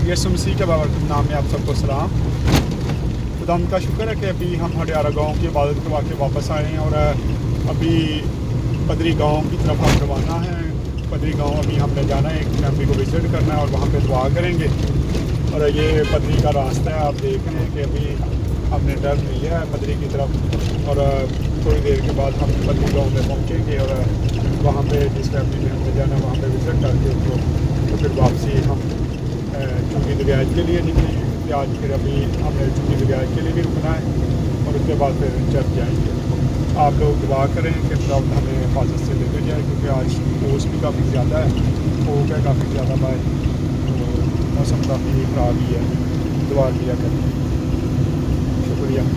यसु मसीह के नाम में आप सबको सलाम। खुदा का शुक्र है कि अभी हम हडियारा गांव की इबादत करवा के वापस आए हैं और अभी पदरी गांव की तरफ हम रवाना हैं। पदरी गांव अभी हमने जाना है, एक फैमिली को विज़िट करना है और वहाँ पे दुआ करेंगे। और ये पदरी का रास्ता है, आप देख रहे हैं कि अभी हमने टर्न लिया है पदरी की तरफ और थोड़ी देर के बाद हम पदरी गांव में पहुँचेंगे और वहाँ पे जिस फैमिली में हमने जाना है वहाँ पे विज़िट करके उनको तो फिर वापसी हम चुंगी दरियाज के लिए निकलेंगे। आज फिर अभी हमने चुंगी दरियाज के लिए भी रुकना है और उसके बाद फिर चर्च जाएंगे। आप लोग दुआ करें कि खुदा हमें हिफाजत से लेकर जाए, क्योंकि आज ओस भी काफ़ी ज़्यादा है, फोक है काफ़ी ज़्यादा बाहर, तो मौसम काफ़ी ख़राब ही है। दुआ किया करें। शुक्रिया।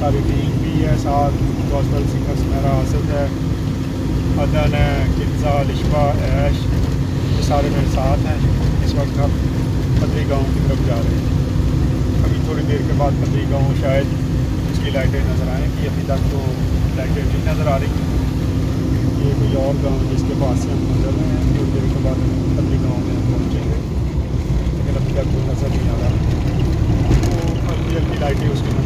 सारी टीम भी है साथ, गॉस्पेल सिंगर्स मेरा आसिफ है, अदन है, किन्जा, लिशवा, ऐश, ये सारे मेरे साथ हैं। इस वक्त हम पदरी गांव की तरफ जा रहे हैं। अभी थोड़ी देर के बाद पदरी गांव शायद उसकी लाइटें नज़र आएंगी, अभी तक तो लाइटें नहीं नज़र आ रही। ये कोई और गांव जिसके पास से हम गुजर रहे हैं, थोड़ी देर के बाद पदरी गांव में हम पहुँचेंगे, लेकिन अभी तक कोई नज़र नहीं आ रहा। तो हल्की हल्की लाइटें उसकी